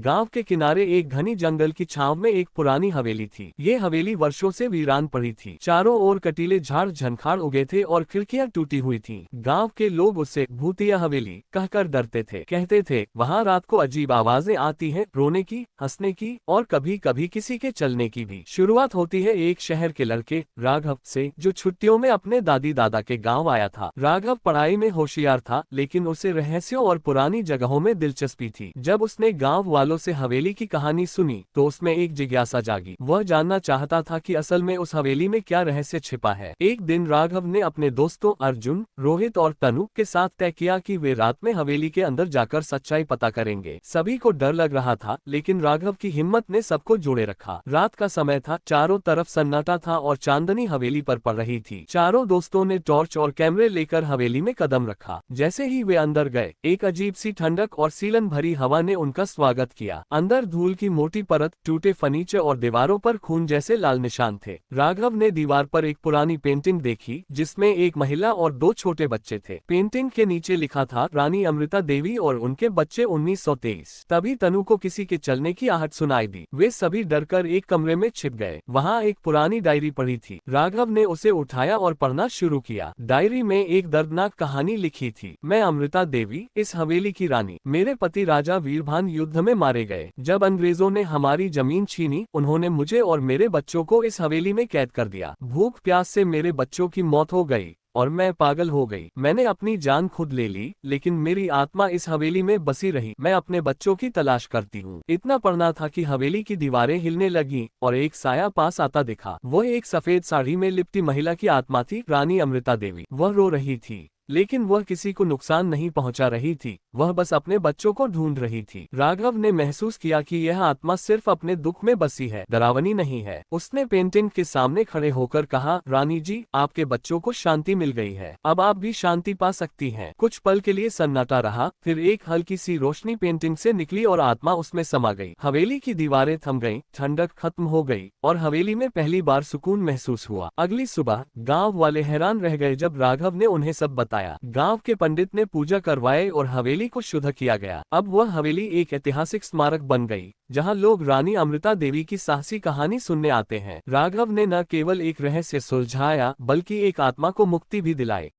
गांव के किनारे एक घनी जंगल की छांव में एक पुरानी हवेली थी। ये हवेली वर्षों से वीरान पड़ी थी। चारों ओर कटीले झाड़ झंखाड़ उगे थे और खिड़कियां टूटी हुई थीं। गांव के लोग उससे भूतिया हवेली कहकर डरते थे। कहते थे वहां रात को अजीब आवाजें आती हैं, रोने की, हंसने की और कभी कभी किसी के चलने की भी। शुरुआत होती है एक शहर के लड़के राघव से, जो छुट्टियों में अपने दादी दादा के गाँव आया था। राघव पढ़ाई में होशियार था, लेकिन उसे रहस्यों और पुरानी जगहों में दिलचस्पी थी। जब उसने गांव वालों से हवेली की कहानी सुनी तो उसमें एक जिज्ञासा जागी। वह जानना चाहता था कि असल में उस हवेली में क्या रहस्य छिपा है। एक दिन राघव ने अपने दोस्तों अर्जुन, रोहित और तनु के साथ तय किया कि वे रात में हवेली के अंदर जाकर सच्चाई पता करेंगे। सभी को डर लग रहा था, लेकिन राघव की हिम्मत ने सबको जोड़े रखा। रात का समय था, चारों तरफ सन्नाटा था और चांदनी हवेली पर पड़ रही थी। चारों दोस्तों ने टॉर्च और कैमरे लेकर हवेली में कदम रखा। जैसे ही वे अंदर गए, एक अजीब सी ठंडक और सीलन भरी हवा ने उनका स्वागत किया। अंदर धूल की मोटी परत, टूटे फर्नीचर और दीवारों पर खून जैसे लाल निशान थे। राघव ने दीवार पर एक पुरानी पेंटिंग देखी, जिसमें एक महिला और दो छोटे बच्चे थे। पेंटिंग के नीचे लिखा था रानी अमृता देवी और उनके बच्चे 1923। तभी तनु को किसी के चलने की आहट सुनाई दी। वे सभी डरकर एक कमरे में छिप गए। वहाँ एक पुरानी डायरी पड़ी थी। राघव ने उसे उठाया और पढ़ना शुरू किया। डायरी में एक दर्दनाक कहानी लिखी थी। मैं अमृता देवी, इस हवेली की रानी। मेरे पति राजा वीरभान युद्ध में मारे गए। जब अंग्रेजों ने हमारी जमीन छीनी, उन्होंने मुझे और मेरे बच्चों को इस हवेली में कैद कर दिया। भूख प्यास से मेरे बच्चों की मौत हो गई और मैं पागल हो गई। मैंने अपनी जान खुद ले ली, लेकिन मेरी आत्मा इस हवेली में बसी रही। मैं अपने बच्चों की तलाश करती हूँ। इतना पढ़ना था कि हवेली की दीवारें हिलने लगीं और एक साया पास आता दिखा। वह एक सफेद साड़ी में लिपटी महिला की आत्मा थी, रानी अमृता देवी। वह रो रही थी, लेकिन वह किसी को नुकसान नहीं पहुंचा रही थी। वह बस अपने बच्चों को ढूंढ रही थी। राघव ने महसूस किया कि यह आत्मा सिर्फ अपने दुख में बसी है, डरावनी नहीं है। उसने पेंटिंग के सामने खड़े होकर कहा, रानी जी, आपके बच्चों को शांति मिल गई है। अब आप भी शांति पा सकती हैं। कुछ पल के लिए सन्नाटा रहा, फिर एक हल्की सी रोशनी पेंटिंग से निकली और आत्मा उसमें समा गई। हवेली की दीवारें थम गईं, ठंडक खत्म हो गई और हवेली में पहली बार सुकून महसूस हुआ। अगली सुबह गाँव वाले हैरान रह गए जब राघव ने उन्हें सब बताया। गांव के पंडित ने पूजा करवाए और हवेली को शुद्ध किया गया। अब वह हवेली एक ऐतिहासिक स्मारक बन गई, जहां लोग रानी अमृता देवी की साहसी कहानी सुनने आते हैं। राघव ने न केवल एक रहस्य सुलझाया, बल्कि एक आत्मा को मुक्ति भी दिलाई।